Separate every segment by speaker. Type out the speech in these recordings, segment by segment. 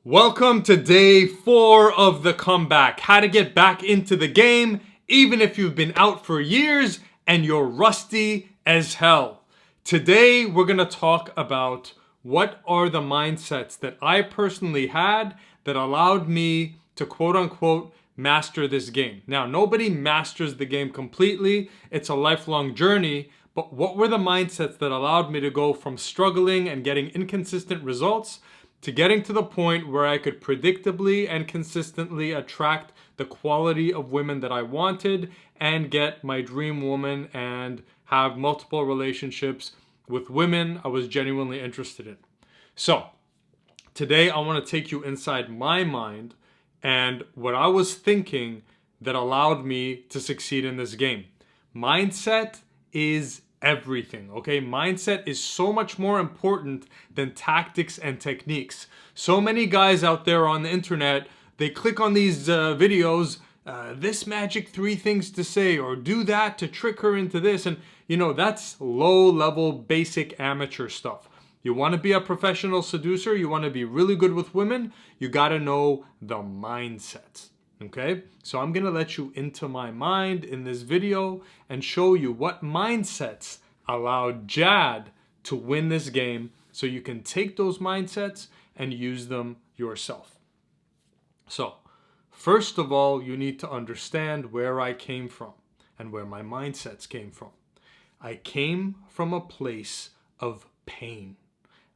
Speaker 1: Welcome to day 4 of the comeback. How to get back into the game even if you've been out for years and you're rusty as hell. Today we're going to talk about what are the mindsets that I personally had that allowed me to quote unquote master this game. Now, nobody masters the game completely. It's a lifelong journey. But what were the mindsets that allowed me to go from struggling and getting inconsistent results to getting to the point where I could predictably and consistently attract the quality of women that I wanted and get my dream woman and have multiple relationships with women I was genuinely interested in. So, today I want to take you inside my mind and what I was thinking that allowed me to succeed in this game. Mindset is everything, okay? Mindset is so much more important than tactics and techniques. So many guys out there on the internet, they click on these videos, this magic 3 things to say, or do that to trick her into this. And that's low level, basic amateur stuff. You want to be a professional seducer, you want to be really good with women, you got to know the mindsets. Okay, so I'm gonna let you into my mind in this video and show you what mindsets allowed Jad to win this game so you can take those mindsets and use them yourself. So, first of all, you need to understand where I came from and where my mindsets came from. I came from a place of pain.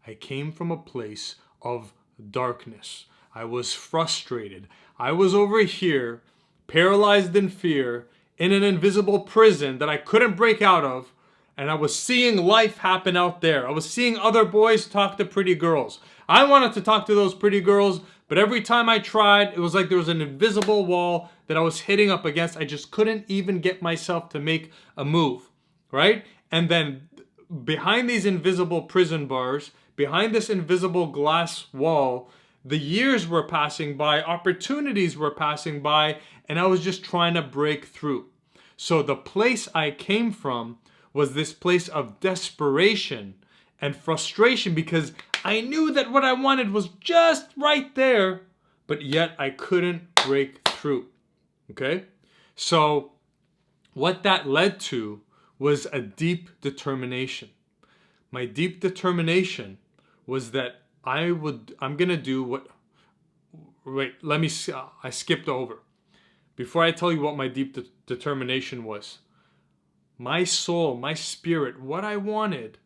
Speaker 1: I came from a place of darkness. I was frustrated. I was over here, paralyzed in fear, in an invisible prison that I couldn't break out of, and I was seeing life happen out there. I was seeing other boys talk to pretty girls. I wanted to talk to those pretty girls, but every time I tried, it was like there was an invisible wall that I was hitting up against. I just couldn't even get myself to make a move, right? And then behind these invisible prison bars, behind this invisible glass wall, the years were passing by, opportunities were passing by, and I was just trying to break through. So the place I came from was this place of desperation and frustration because I knew that what I wanted was just right there, but yet I couldn't break through. Okay? So what that led to was a deep determination. My deep determination was that I'm gonna do what, wait, I skipped over. Before I tell you what my deep determination was, my soul, my spirit, what I wanted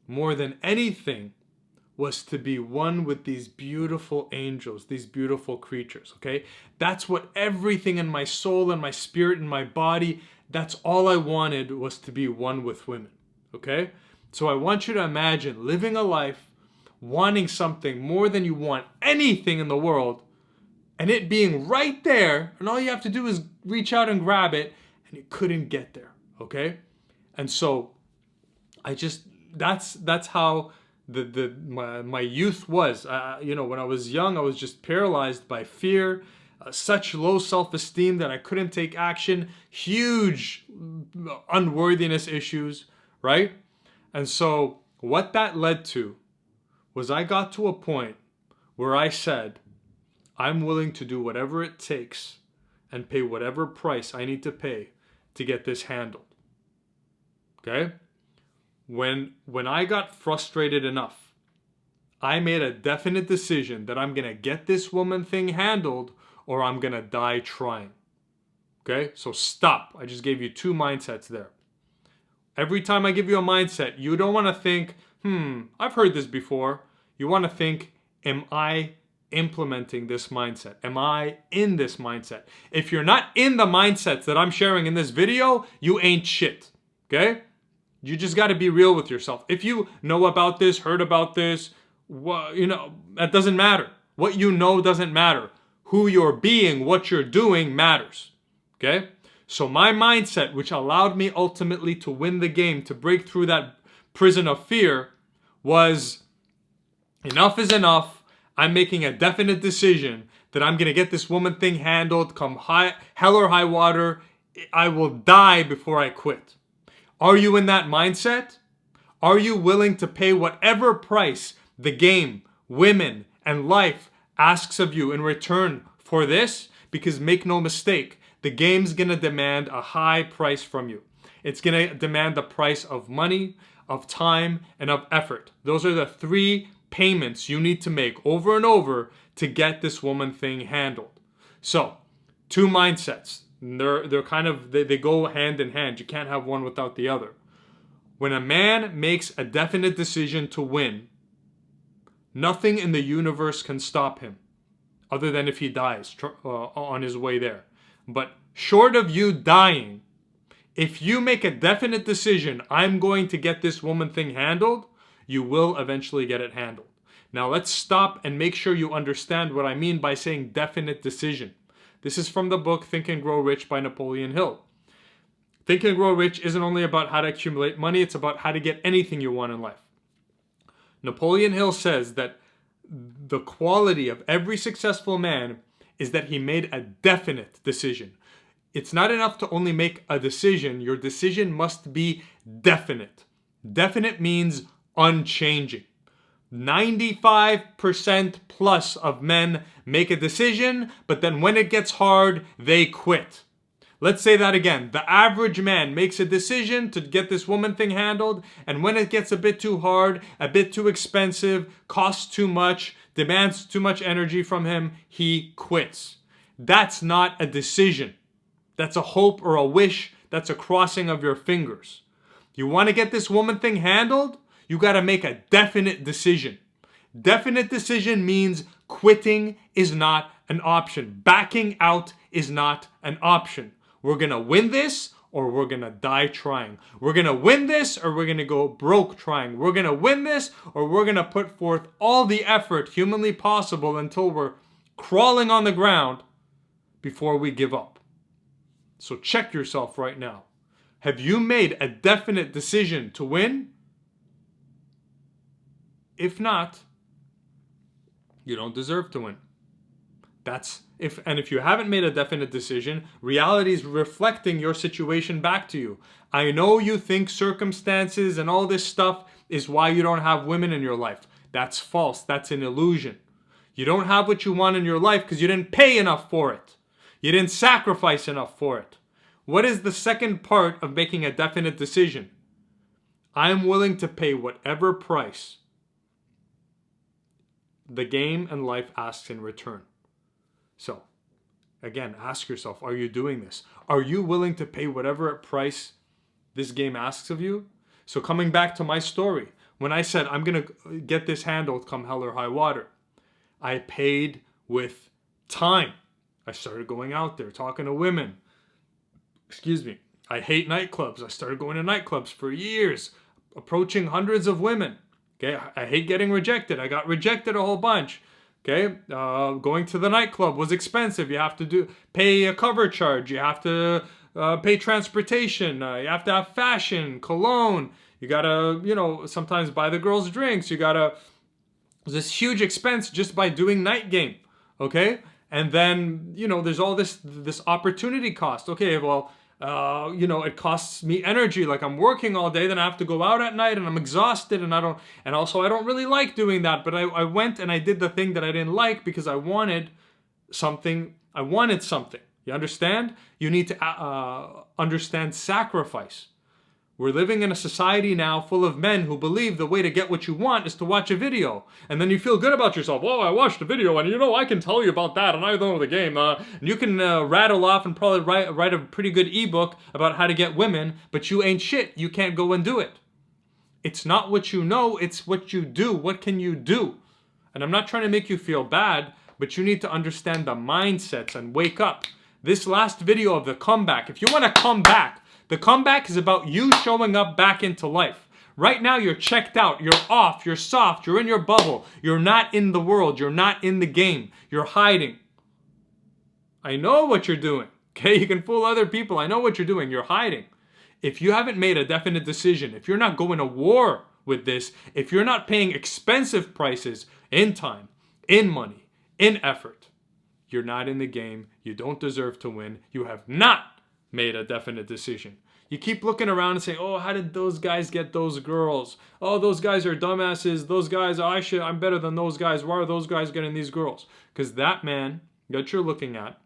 Speaker 1: more than anything was to be one with these beautiful angels, these beautiful creatures, okay? That's what everything in my soul and my spirit and my body, that's all I wanted was to be one with women, okay? So I want you to imagine living a life wanting something more than you want anything in the world, and it being right there, and all you have to do is reach out and grab it, and you couldn't get there, okay? And so that's how my youth was. When I was young, I was just paralyzed by fear, such low self-esteem that I couldn't take action, huge unworthiness issues, right? And so what that led to was I got to a point where I said, I'm willing to do whatever it takes and pay whatever price I need to pay to get this handled. Okay? When I got frustrated enough, I made a definite decision that I'm going to get this woman thing handled or I'm going to die trying. Okay? So stop. I just gave you 2 mindsets there. Every time I give you a mindset, you don't want to think, I've heard this before. You want to think, am I implementing this mindset? Am I in this mindset? If you're not in the mindsets that I'm sharing in this video, you ain't shit. Okay? You just got to be real with yourself. If you know about this, heard about this, that doesn't matter. What you know doesn't matter. Who you're being, what you're doing matters. Okay? So my mindset, which allowed me ultimately to win the game, to break through that prison of fear, was enough is enough. I'm making a definite decision that I'm going to get this woman thing handled, come hell or high water. I will die before I quit. Are you in that mindset? Are you willing to pay whatever price the game, women, and life asks of you in return for this, because make no mistake, the game's gonna demand a high price from you. It's gonna demand the price of money, of time, and of effort. Those are the 3 payments you need to make over and over to get this woman thing handled. So, 2 mindsets. They're kind of, they go hand in hand. You can't have one without the other. When a man makes a definite decision to win, nothing in the universe can stop him, other than if he dies on his way there. But short of you dying, if you make a definite decision, I'm going to get this woman thing handled, you will eventually get it handled. Now let's stop and make sure you understand what I mean by saying definite decision. This is from the book Think and Grow Rich by Napoleon Hill. Think and Grow Rich isn't only about how to accumulate money, it's about how to get anything you want in life. Napoleon Hill says that the quality of every successful man is that he made a definite decision. It's not enough to only make a decision. Your decision must be definite. Definite means unchanging. 95% plus of men make a decision, but then when it gets hard, they quit. Let's say that again. The average man makes a decision to get this woman thing handled, and when it gets a bit too hard, a bit too expensive, costs too much, demands too much energy from him, he quits. That's not a decision. That's a hope or a wish. That's a crossing of your fingers. You want to get this woman thing handled? You got to make a definite decision. Definite decision means quitting is not an option. Backing out is not an option. We're going to win this or we're going to die trying. We're going to win this or we're going to go broke trying. We're going to win this or we're going to put forth all the effort humanly possible until we're crawling on the ground before we give up. So check yourself right now. Have you made a definite decision to win? If not, you don't deserve to win. If you haven't made a definite decision, reality is reflecting your situation back to you. I know you think circumstances and all this stuff is why you don't have women in your life. That's false. That's an illusion. You don't have what you want in your life because you didn't pay enough for it. You didn't sacrifice enough for it. What is the second part of making a definite decision? I'm willing to pay whatever price the game and life asks in return. So, again, ask yourself, are you doing this? Are you willing to pay whatever price this game asks of you? So coming back to my story, when I said I'm going to get this handled come hell or high water, I paid with time. I started going out there, talking to women. I hate nightclubs. I started going to nightclubs for years, approaching hundreds of women. Okay, I hate getting rejected. I got rejected a whole bunch. Okay, going to the nightclub was expensive. You have to pay a cover charge. You have to pay transportation. You have to have fashion, cologne. You gotta, sometimes buy the girls drinks. You gotta, this huge expense just by doing night game. Okay, and then there's all this opportunity cost. Okay, well. It costs me energy. Like I'm working all day, then I have to go out at night and I'm exhausted and I don't really like doing that. But I went and I did the thing that I didn't like because I wanted something. You understand? You need to understand sacrifice. We're living in a society now full of men who believe the way to get what you want is to watch a video. And then you feel good about yourself. Oh, I watched a video and I can tell you about that and I know the game. And you can rattle off and probably write a pretty good ebook about how to get women, but you ain't shit. You can't go and do it. It's not what you know, it's what you do. What can you do? And I'm not trying to make you feel bad, but you need to understand the mindsets and wake up. This last video of the comeback, if you want to come back, the comeback is about you showing up back into life. Right now, you're checked out. You're off. You're soft. You're in your bubble. You're not in the world. You're not in the game. You're hiding. I know what you're doing. Okay? You can fool other people. I know what you're doing. You're hiding. If you haven't made a definite decision, if you're not going to war with this, if you're not paying expensive prices in time, in money, in effort, you're not in the game. You don't deserve to win. You have not made a definite decision. You keep looking around and saying, oh, how did those guys get those girls? Oh, those guys are dumbasses. Those guys, I'm better than those guys. Why are those guys getting these girls? Because that man that you're looking at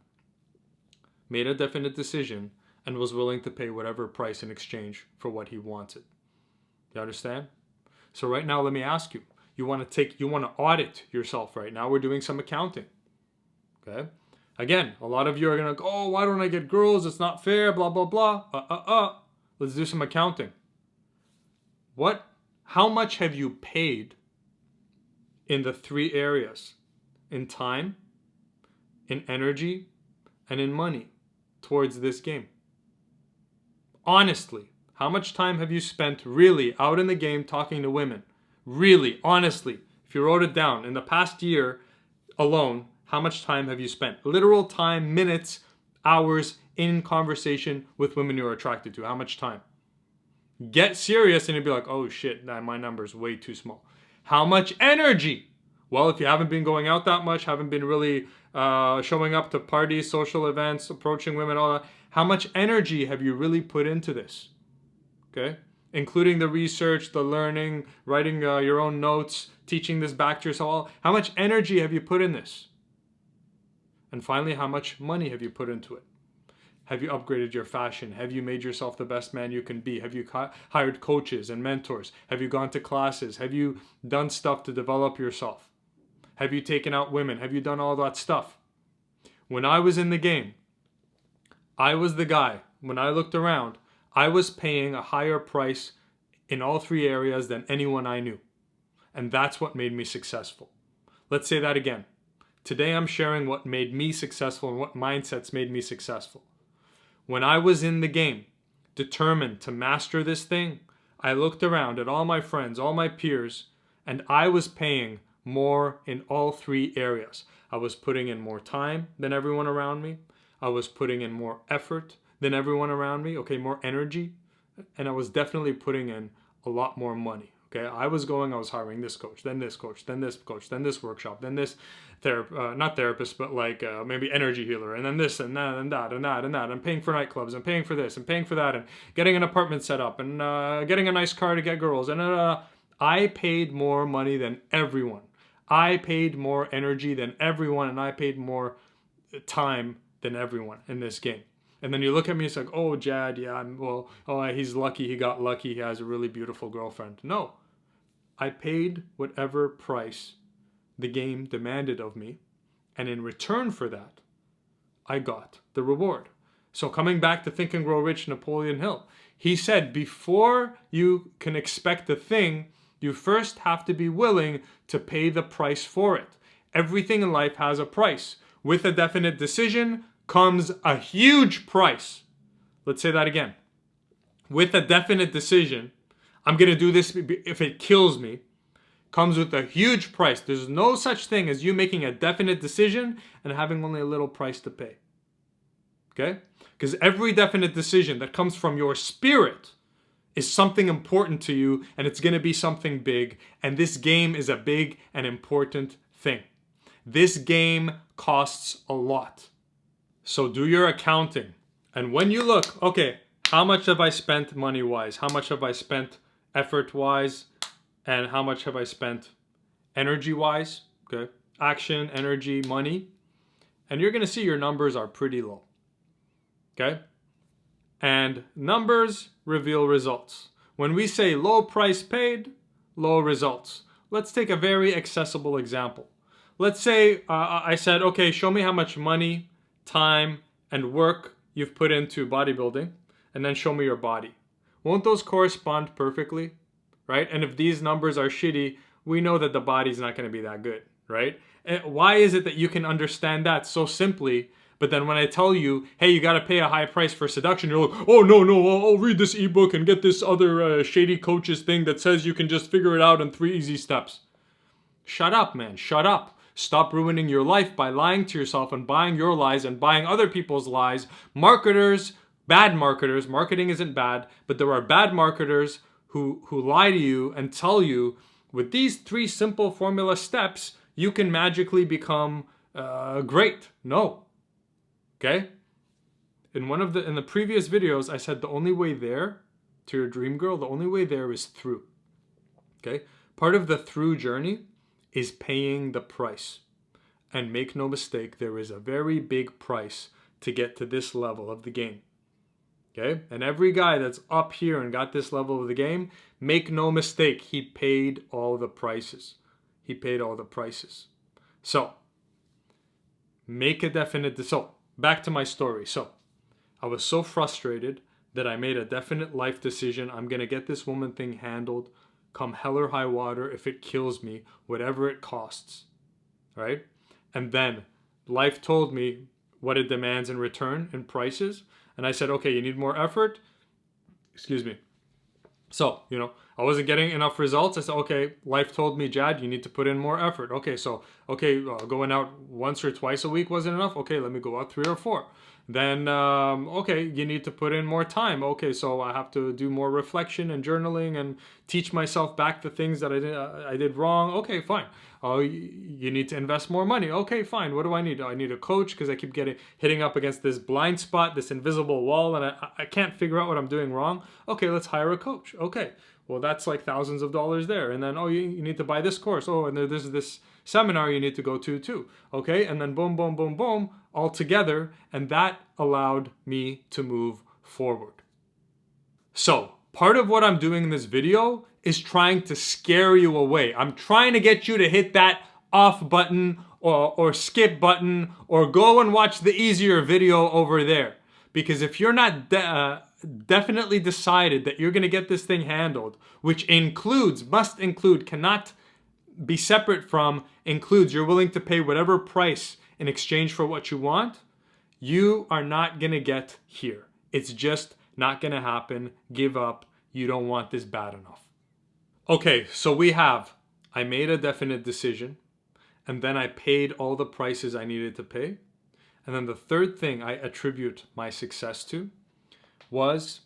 Speaker 1: made a definite decision and was willing to pay whatever price in exchange for what he wanted. You understand? So right now, let me ask you. You want to audit yourself right now. We're doing some accounting. Okay? Again, a lot of you are going to go, oh, why don't I get girls? It's not fair, blah, blah, blah. Let's do some accounting. How much have you paid in the 3 areas? In time, in energy, and in money towards this game? Honestly, how much time have you spent really out in the game talking to women? Really, honestly, if you wrote it down, in the past year alone, how much time have you spent? Literal time, minutes, hours in conversation with women you're attracted to. How much time? Get serious and you'll be like, oh shit, my number's way too small. How much energy? Well, if you haven't been going out that much, haven't been really showing up to parties, social events, approaching women, all that, how much energy have you really put into this? Okay? Including the research, the learning, writing your own notes, teaching this back to yourself. How much energy have you put in this? And finally, how much money have you put into it? Have you upgraded your fashion? Have you made yourself the best man you can be? Have you hired coaches and mentors? Have you gone to classes? Have you done stuff to develop yourself? Have you taken out women? Have you done all that stuff? When I was in the game, I was the guy. When I looked around, I was paying a higher price in all 3 areas than anyone I knew. And that's what made me successful. Let's say that again. Today I'm sharing what made me successful and what mindsets made me successful. When I was in the game, determined to master this thing, I looked around at all my friends, all my peers, and I was paying more in all 3 areas. I was putting in more time than everyone around me. I was putting in more effort than everyone around me. Okay, more energy. And I was definitely putting in a lot more money. Okay, I was hiring this coach, then this coach, then this coach, then this workshop, then this not therapist, but like maybe energy healer, and then this and that and that and that and that. I'm paying for nightclubs, I'm paying for this, I'm paying for that, and getting an apartment set up, and getting a nice car to get girls. And I paid more money than everyone. I paid more energy than everyone, and I paid more time than everyone in this game. And then you look at me, it's like, oh, Jad, yeah, he's lucky, he got lucky, he has a really beautiful girlfriend. No. I paid whatever price the game demanded of me, and in return for that, I got the reward. So coming back to Think and Grow Rich, Napoleon Hill, he said, before you can expect a thing, you first have to be willing to pay the price for it. Everything in life has a price. With a definite decision comes a huge price. Let's say that again. With a definite decision, I'm going to do this if it kills me, comes with a huge price. There's no such thing as you making a definite decision and having only a little price to pay. Okay? Because every definite decision that comes from your spirit is something important to you, and it's going to be something big, and this game is a big and important thing. This game costs a lot. So do your accounting. And when you look, okay, how much have I spent money-wise? How much have I spent effort-wise? And how much have I spent energy-wise? Okay, action, energy, money. And you're going to see your numbers are pretty low. Okay? And numbers reveal results. When we say low price paid, low results. Let's take a very accessible example. Let's say I said, okay, show me how much money, time, and work you've put into bodybuilding, and then show me your body. Won't those correspond perfectly? Right? And if these numbers are shitty, we know that the body's not going to be that good, right? And why is it that you can understand that so simply, but then when I tell you, hey, you got to pay a high price for seduction, you're like, oh, no, I'll read this ebook and get this other shady coach's thing that says you can just figure it out in 3 easy steps. Shut up, man. Shut up. Stop ruining your life by lying to yourself and buying your lies and buying other people's lies. Marketers, bad marketers, marketing isn't bad, but there are bad marketers who lie to you and tell you with these 3 simple formula steps, you can magically become great. No. Okay? in the previous videos, I said the only way there to your dream girl, the only way there is through. Okay? Part of the through journey is paying the price. And make no mistake, there is a very big price to get to this level of the game. Okay? And every guy that's up here and got this level of the game, make no mistake, he paid all the prices. He paid all the prices. So, make a definite... So, back to my story. So, I was so frustrated that I made a definite life decision. I'm going to get this woman thing handled, come hell or high water, if it kills me, whatever it costs. Right? And then life told me what it demands in return in prices. And I said, okay, you need more effort. Excuse me. So, I wasn't getting enough results. I said, okay, life told me, Jad, you need to put in more effort. Okay, going out once or twice a week wasn't enough. Okay, let me go out 3 or 4. Then, okay, you need to put in more time. Okay, so I have to do more reflection and journaling and teach myself back the things that I did wrong. Okay, fine. Oh, you need to invest more money. Okay, fine. What do I need? I need a coach because I keep hitting up against this blind spot, this invisible wall, and I can't figure out what I'm doing wrong. Okay, let's hire a coach. Okay, well, that's like thousands of dollars there. And then, you need to buy this course. Oh, and there's this seminar you need to go to too. Okay, and then boom, boom, boom, boom, all together. And that allowed me to move forward. So, part of what I'm doing in this video is trying to scare you away. I'm trying to get you to hit that off button or skip button or go and watch the easier video over there. Because if you're not definitely decided that you're going to get this thing handled, which must include, cannot be separate from, includes you're willing to pay whatever price in exchange for what you want, you are not going to get here. It's just not going to happen. Give up. You don't want this bad enough. Okay, so I made a definite decision, and then I paid all the prices I needed to pay. And then the third thing I attribute my success to was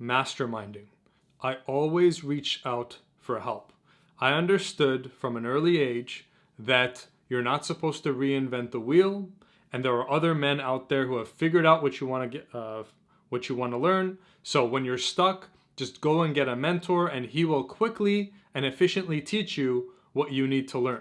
Speaker 1: masterminding. I always reach out for help. I understood from an early age that you're not supposed to reinvent the wheel, and there are other men out there who have figured out what you want to learn. So when you're stuck, just go and get a mentor, and he will quickly and efficiently teach you what you need to learn.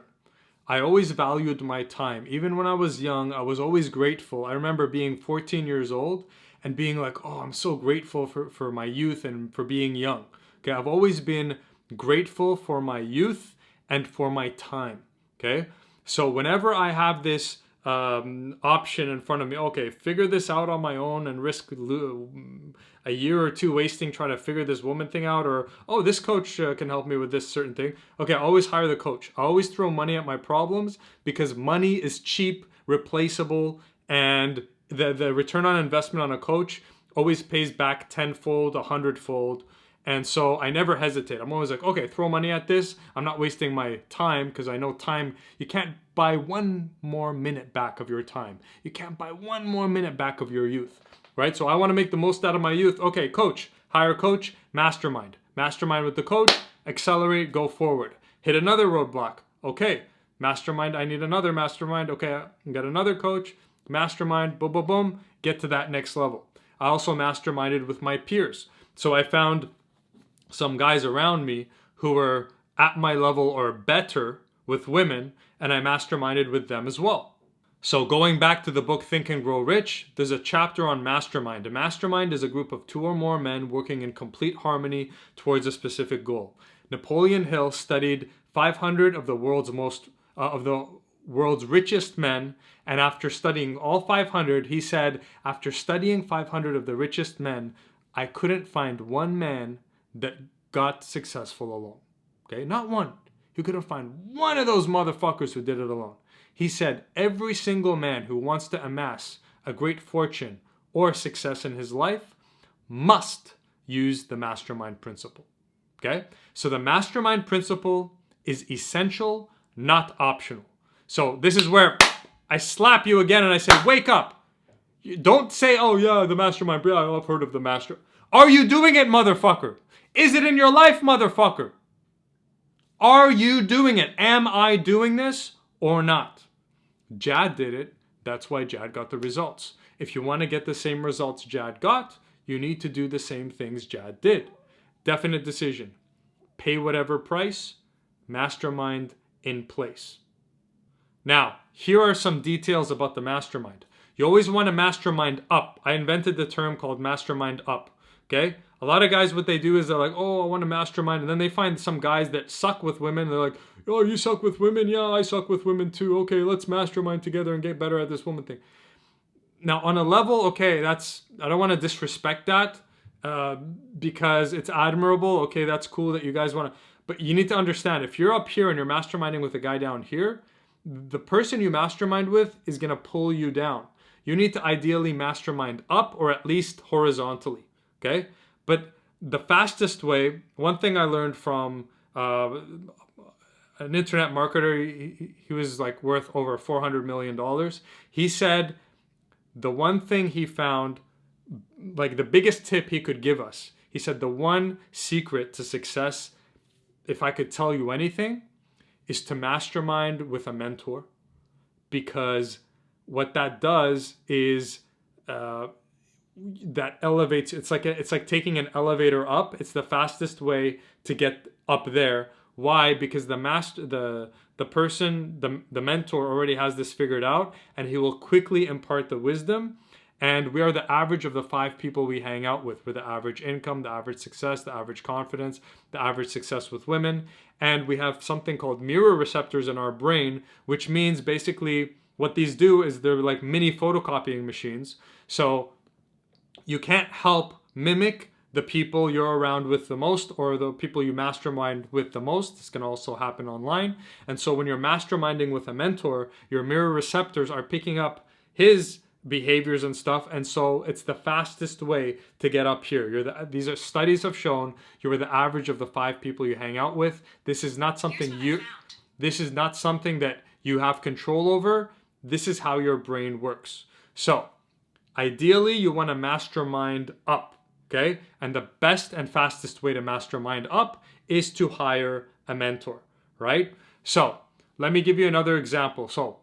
Speaker 1: I always valued my time. Even when I was young, I was always grateful. I remember being 14 years old and being like, oh, I'm so grateful for my youth and for being young. Okay, I've always been grateful for my youth and for my time. Okay, so whenever I have this option in front of me, okay, figure this out on my own and risk a year or two wasting trying to figure this woman thing out, or oh, this coach can help me with this certain thing. Okay, I always hire the coach. I always throw money at my problems because money is cheap, replaceable, and the return on investment on a coach always pays back tenfold, 100-fold. And so I never hesitate. I'm always like, okay, throw money at this. I'm not wasting my time because I know time, you can't buy one more minute back of your time. You can't buy one more minute back of your youth, right? So I want to make the most out of my youth. Okay, coach, hire a coach, mastermind. Mastermind with the coach, accelerate, go forward. Hit another roadblock. Okay, mastermind, I need another mastermind. Okay, I got another coach, mastermind, boom, boom, boom, get to that next level. I also masterminded with my peers. So I found some guys around me who were at my level or better with women, and I masterminded with them as well. So going back to the book Think and Grow Rich, there's a chapter on mastermind. A mastermind is a group of 2 or more men working in complete harmony towards a specific goal. Napoleon Hill studied 500 of the world's richest men, and after studying all 500, he said, after studying 500 of the richest men, I couldn't find one man that got successful alone. Okay, not one. You couldn't find one of those motherfuckers who did it alone. He said every single man who wants to amass a great fortune or success in his life must use the mastermind principle. Okay, so the mastermind principle is essential, not optional. So this is where I slap you again and I say, wake up. Don't say, oh yeah, the mastermind, yeah, I've heard of the master. Are you doing it, motherfucker? Is it in your life, motherfucker? Are you doing it? Am I doing this or not? Jad did it. That's why Jad got the results. If you want to get the same results Jad got, you need to do the same things Jad did. Definite decision. Pay whatever price. Mastermind in place. Now, here are some details about the mastermind. You always want to mastermind up. I invented the term called mastermind up. Okay? A lot of guys, what they do is they're like, oh, I want to mastermind. And then they find some guys that suck with women. They're like, oh, you suck with women? Yeah, I suck with women too. Okay, let's mastermind together and get better at this woman thing. Now, on a level, okay, I don't want to disrespect that because it's admirable. Okay, that's cool that you guys want to. But you need to understand, if you're up here and you're masterminding with a guy down here, the person you mastermind with is going to pull you down. You need to ideally mastermind up or at least horizontally. Okay? But the fastest way, one thing I learned from an internet marketer, he was like worth over $400 million. He said the one thing he found, like the biggest tip he could give us, he said the one secret to success, if I could tell you anything, is to mastermind with a mentor. Because what that does is that elevates. It's like taking an elevator up. It's the fastest way to get up there. Why? Because the mentor already has this figured out, and he will quickly impart the wisdom. And we are the average of the 5 people we hang out with. We're the average income, the average success, the average confidence, the average success with women. And we have something called mirror receptors in our brain, which means basically what these do is they're like mini photocopying machines. So you can't help mimic the people you're around with the most or the people you mastermind with the most. This can also happen online. And so when you're masterminding with a mentor, your mirror receptors are picking up his behaviors and stuff, and so it's the fastest way to get up here. These are studies have shown you're the average of the 5 people you hang out with. This is not something that you have control over. This is how your brain works. So ideally you want to mastermind up, okay? And the best and fastest way to mastermind up is to hire a mentor, right? So let me give you another example. So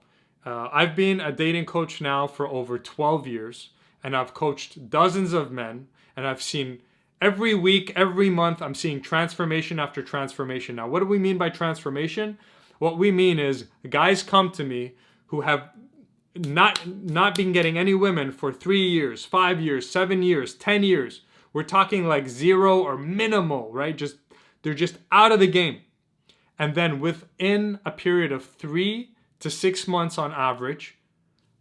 Speaker 1: I've been a dating coach now for over 12 years, and I've coached dozens of men, and I've seen every week, every month, I'm seeing transformation after transformation. Now, what do we mean by transformation? What we mean is guys come to me who have not been getting any women for 3 years, 5 years, 7 years, 10 years. We're talking like 0 or minimal, right? They're just out of the game. And then within a period of 3 to 6 months on average,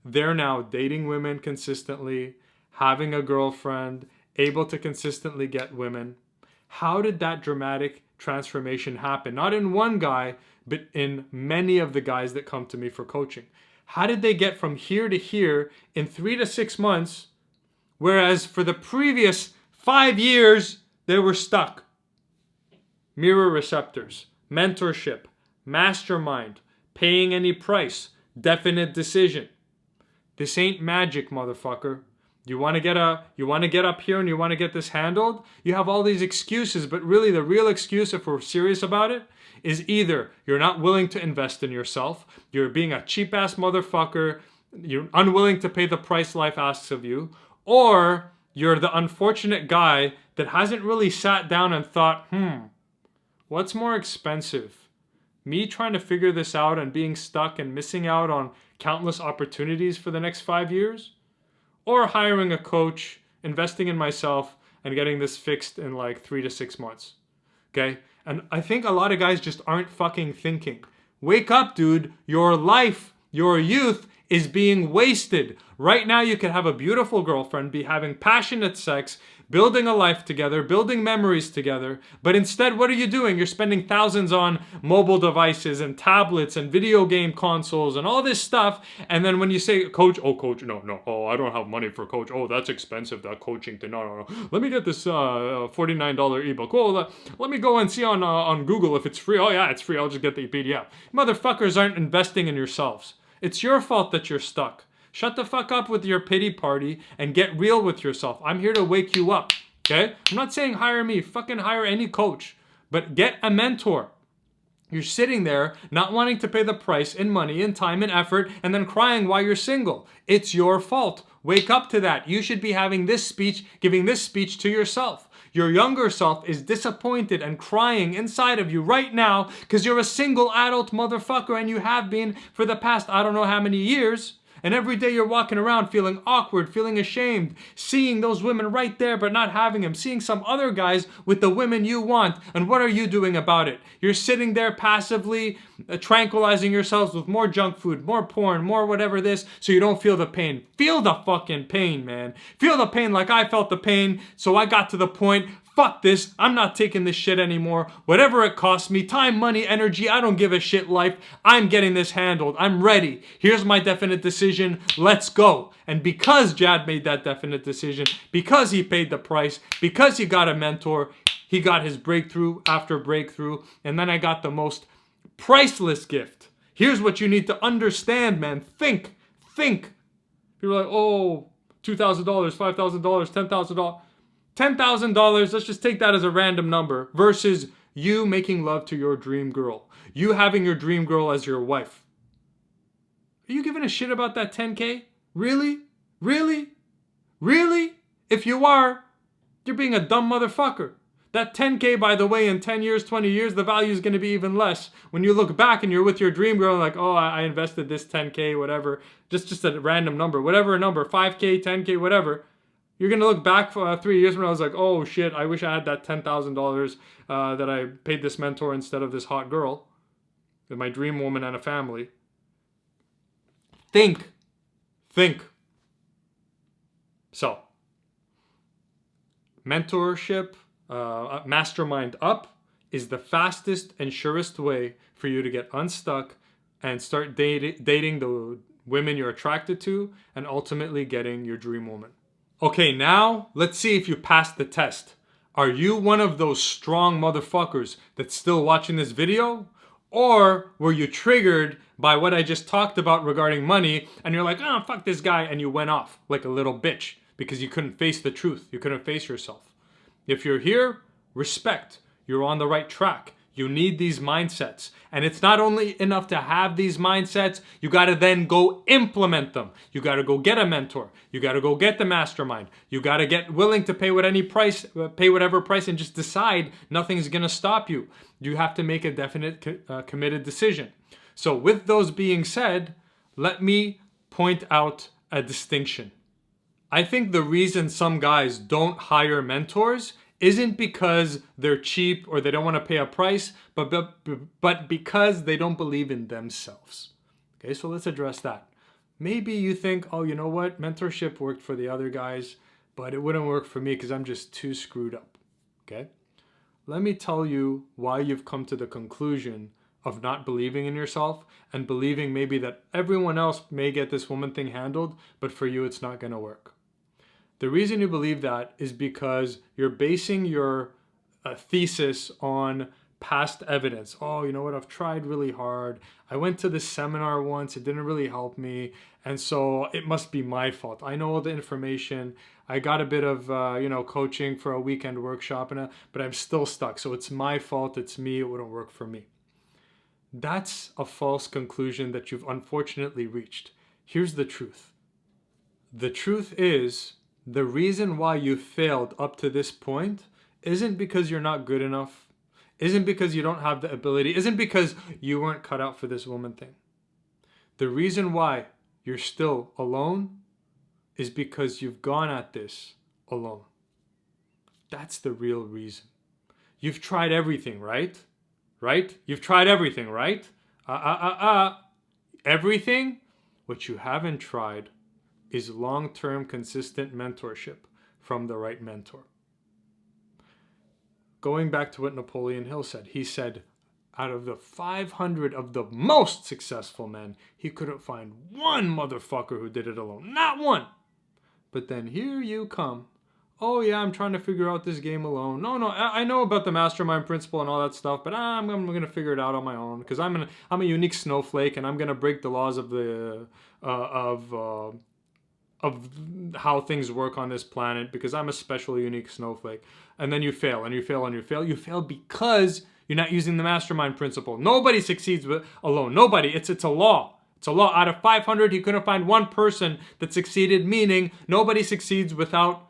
Speaker 1: they're now dating women consistently, having a girlfriend, able to consistently get women. How did that dramatic transformation happen? Not in one guy, but in many of the guys that come to me for coaching. How did they get from here to here in 3 to 6 months, whereas for the previous 5 years, they were stuck? Mirror receptors, mentorship, mastermind, paying any price, definite decision. This ain't magic, motherfucker. You want to get up here and you want to get this handled? You have all these excuses, but really the real excuse, if we're serious about it, is either you're not willing to invest in yourself, you're being a cheap-ass motherfucker, you're unwilling to pay the price life asks of you, or you're the unfortunate guy that hasn't really sat down and thought, what's more expensive? Me trying to figure this out and being stuck and missing out on countless opportunities for the next 5 years? Or hiring a coach, investing in myself, and getting this fixed in like 3 to 6 months? Okay? And I think a lot of guys just aren't fucking thinking. Wake up, dude. Your life, your youth is being wasted. Right now you could have a beautiful girlfriend, be having passionate sex, building a life together, building memories together. But instead, what are you doing? You're spending thousands on mobile devices and tablets and video game consoles and all this stuff. And then when you say, coach, no. Oh, I don't have money for coach. Oh, that's expensive, that coaching thing. No. Let me get this $49 ebook. Oh, let me go and see on Google if it's free. Oh, yeah, it's free. I'll just get the PDF. Motherfuckers aren't investing in yourselves. It's your fault that you're stuck. Shut the fuck up with your pity party and get real with yourself. I'm here to wake you up, okay? I'm not saying hire me. Fucking hire any coach. But get a mentor. You're sitting there not wanting to pay the price in money, in time, and effort, and then crying while you're single. It's your fault. Wake up to that. You should be having this speech, giving this speech to yourself. Your younger self is disappointed and crying inside of you right now because you're a single adult motherfucker, and you have been for the past I don't know how many years. And every day you're walking around feeling awkward, feeling ashamed, seeing those women right there but not having them, seeing some other guys with the women you want. And what are you doing about it? You're sitting there passively tranquilizing yourselves with more junk food, more porn, more whatever this, so you don't feel the pain. Feel the fucking pain, man. Feel the pain like I felt the pain, so I got to the point, fuck this, I'm not taking this shit anymore. Whatever it costs me, time, money, energy, I don't give a shit life. I'm getting this handled. I'm ready. Here's my definite decision. Let's go. And because Jad made that definite decision, because he paid the price, because he got a mentor, he got his breakthrough after breakthrough, and then I got the most priceless gift. Here's what you need to understand, man. Think. People are like, oh, $2,000, $5,000, $10,000. $10,000, let's just take that as a random number, versus you making love to your dream girl. You having your dream girl as your wife. Are you giving a shit about that 10K? Really? Really? Really? If you are, you're being a dumb motherfucker. That 10K, by the way, in 10 years, 20 years, the value is going to be even less. When you look back and you're with your dream girl, like, oh, I invested this 10K, whatever. Just a random number. Whatever number, 5K, 10K, whatever. You're going to look back for 3 years from now, I was like, oh shit, I wish I had that $10,000 that I paid this mentor instead of this hot girl. With my dream woman and a family. Think. So, mentorship, Mastermind Up is the fastest and surest way for you to get unstuck and start dating the women you're attracted to and ultimately getting your dream woman. Okay, now let's see if you passed the test. Are you one of those strong motherfuckers that's still watching this video? Or were you triggered by what I just talked about regarding money and you're like, oh, fuck this guy, and you went off like a little bitch because you couldn't face the truth. You couldn't face yourself. If you're here, respect. You're on the right track. You need these mindsets. And it's not only enough to have these mindsets, you got to then go implement them. You got to go get a mentor. You got to go get the mastermind. You got to get willing to pay whatever price and just decide nothing's going to stop you. You have to make a definite committed decision. So with those being said, let me point out a distinction. I think the reason some guys don't hire mentors isn't because they're cheap or they don't want to pay a price, but because they don't believe in themselves. Okay, so let's address that. Maybe you think, oh, you know what? Mentorship worked for the other guys, but it wouldn't work for me because I'm just too screwed up. Okay? Let me tell you why you've come to the conclusion of not believing in yourself and believing maybe that everyone else may get this woman thing handled, but for you it's not going to work. The reason you believe that is because you're basing your thesis on past evidence. Oh, you know what? I've tried really hard. I went to this seminar once. It didn't really help me. And so it must be my fault. I know all the information. I got a bit of, coaching for a weekend workshop, but I'm still stuck. So it's my fault. It's me. It wouldn't work for me. That's a false conclusion that you've unfortunately reached. Here's the truth. The truth is, the reason why you failed up to this point isn't because you're not good enough, isn't because you don't have the ability, isn't because you weren't cut out for this woman thing. The reason why you're still alone is because you've gone at this alone. That's the real reason. You've tried everything, right? Right? You've tried everything, right? Everything? What you haven't tried is long-term consistent mentorship from the right mentor. Going back to what Napoleon Hill said, he said, out of the 500 of the most successful men, he couldn't find one motherfucker who did it alone. Not one. But then here you come. Oh yeah, I'm trying to figure out this game alone. No, I know about the mastermind principle and all that stuff, but I'm going to figure it out on my own because I'm a unique snowflake and I'm going to break the laws of the of how things work on this planet because I'm a special, unique snowflake. And then you fail and you fail and you fail. You fail because You're not using the mastermind principle. Nobody succeeds alone. Nobody. It's a law. It's a law. Out of 500, you couldn't find one person that succeeded, meaning nobody succeeds without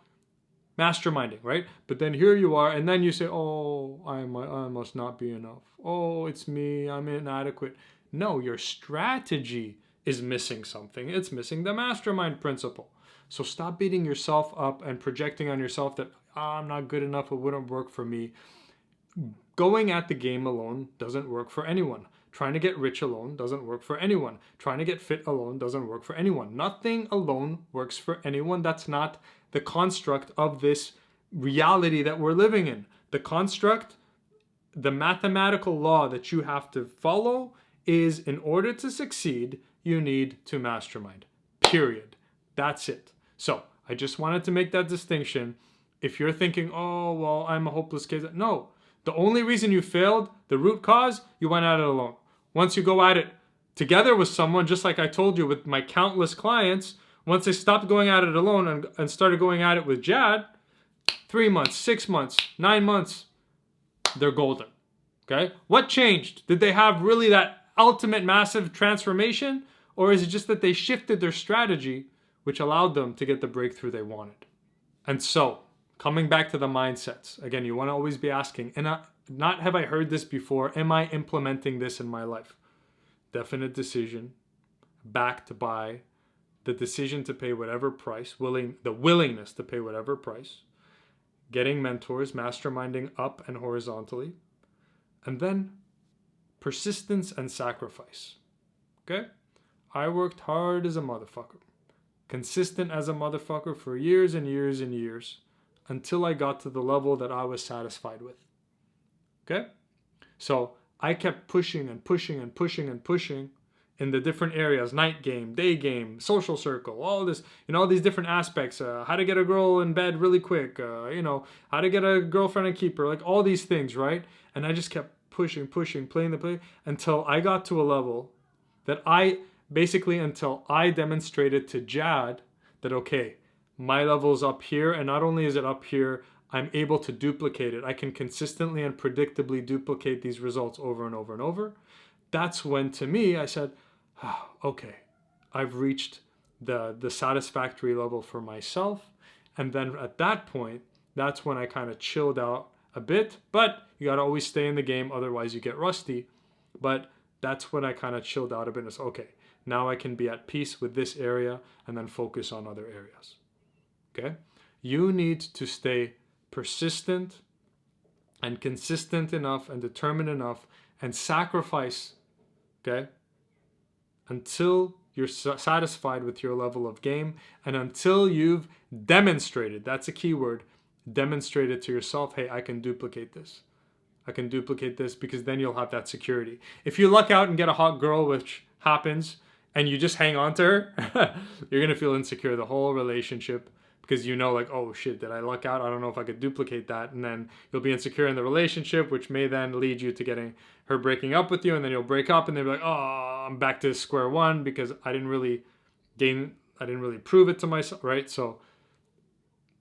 Speaker 1: masterminding, right? But then here you are, and then you say, oh, I must not be enough. Oh, it's me. I'm inadequate. No, your strategy is missing something. It's missing the mastermind principle. So stop beating yourself up and projecting on yourself that I'm not good enough, it wouldn't work for me. Going at the game alone doesn't work for anyone. Trying to get rich alone doesn't work for anyone. Trying to get fit alone doesn't work for anyone. Nothing alone works for anyone. That's not the construct of this reality that we're living in. The construct, the mathematical law that you have to follow is, in order to succeed, you need to mastermind. Period. That's it. So I just wanted to make that distinction. If you're thinking, oh, well, I'm a hopeless case. No, the only reason you failed, the root cause, you went at it alone. Once you go at it together with someone, just like I told you with my countless clients, once they stopped going at it alone and started going at it with Jad, 3 months, 6 months, 9 months, they're golden. Okay? What changed? Did they have really that ultimate massive transformation? Or is it just that they shifted their strategy, which allowed them to get the breakthrough they wanted? And so, coming back to the mindsets, again, you want to always be asking, and not have I heard this before, am I implementing this in my life? Definite decision, backed by the decision to pay whatever price, the willingness to pay whatever price, getting mentors, masterminding up and horizontally, and then persistence and sacrifice. Okay? I worked hard as a motherfucker, consistent as a motherfucker for years and years and years, until I got to the level that I was satisfied with. Okay? So I kept pushing and pushing and pushing and pushing in the different areas, night game, day game, social circle, all this, all these different aspects, how to get a girl in bed really quick, how to get a girlfriend and keep her, like all these things, right? And I just kept pushing, playing the play until I got to a level that until I demonstrated to Jad that, okay, my level's up here, and not only is it up here, I'm able to duplicate it. I can consistently and predictably duplicate these results over and over and over. That's when, to me, I said, oh, okay, I've reached the satisfactory level for myself. And then at that point, that's when I kind of chilled out a bit. But you got to always stay in the game, otherwise you get rusty. But that's when I kind of chilled out a bit and said, okay, now I can be at peace with this area and then focus on other areas. Okay? You need to stay persistent and consistent enough and determined enough and sacrifice, okay, until you're satisfied with your level of game and until you've demonstrated, that's a key word, demonstrated to yourself, hey, I can duplicate this. I can duplicate this, because then you'll have that security. If you luck out and get a hot girl, which happens, and you just hang on to her, you're going to feel insecure the whole relationship, because like, oh shit, did I luck out? I don't know if I could duplicate that. And then you'll be insecure in the relationship, which may then lead you to getting her breaking up with you. And then you'll break up and they'll be like, oh, I'm back to square one because I didn't really prove it to myself, right? So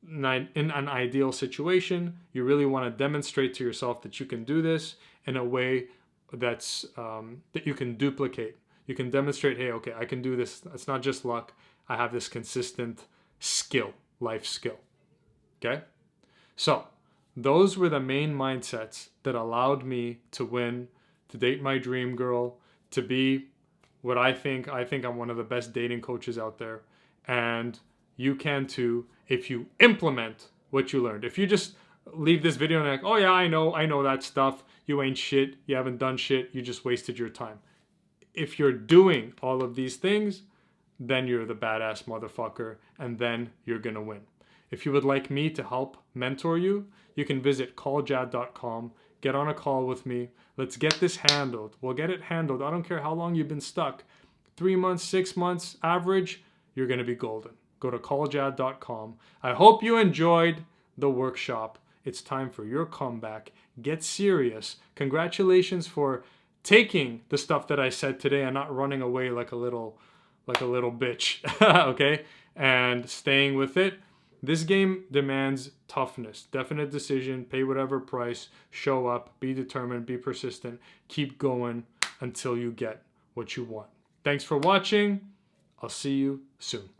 Speaker 1: in an ideal situation, you really want to demonstrate to yourself that you can do this in a way that's that you can duplicate. You can demonstrate, hey, okay, I can do this. It's not just luck. I have this consistent skill. Life skill. Okay? So, those were the main mindsets that allowed me to win, to date my dream girl, to be what I think I'm one of the best dating coaches out there. And you can too if you implement what you learned. If you just leave this video and like, oh yeah, I know that stuff. You ain't shit. You haven't done shit. You just wasted your time. If you're doing all of these things, then you're the badass motherfucker, and then you're gonna win. If you would like me to help mentor you, you can visit calljad.com, get on a call with me. Let's get this handled. We'll get it handled. I don't care how long you've been stuck. 3 months, 6 months, average, you're gonna be golden. Go to calljad.com. I hope you enjoyed the workshop. It's time for your comeback. Get serious. Congratulations for taking the stuff that I said today and not running away like a little bitch, okay? And staying with it. This game demands toughness, definite decision, pay whatever price, show up, be determined, be persistent, keep going until you get what you want. Thanks for watching. I'll see you soon.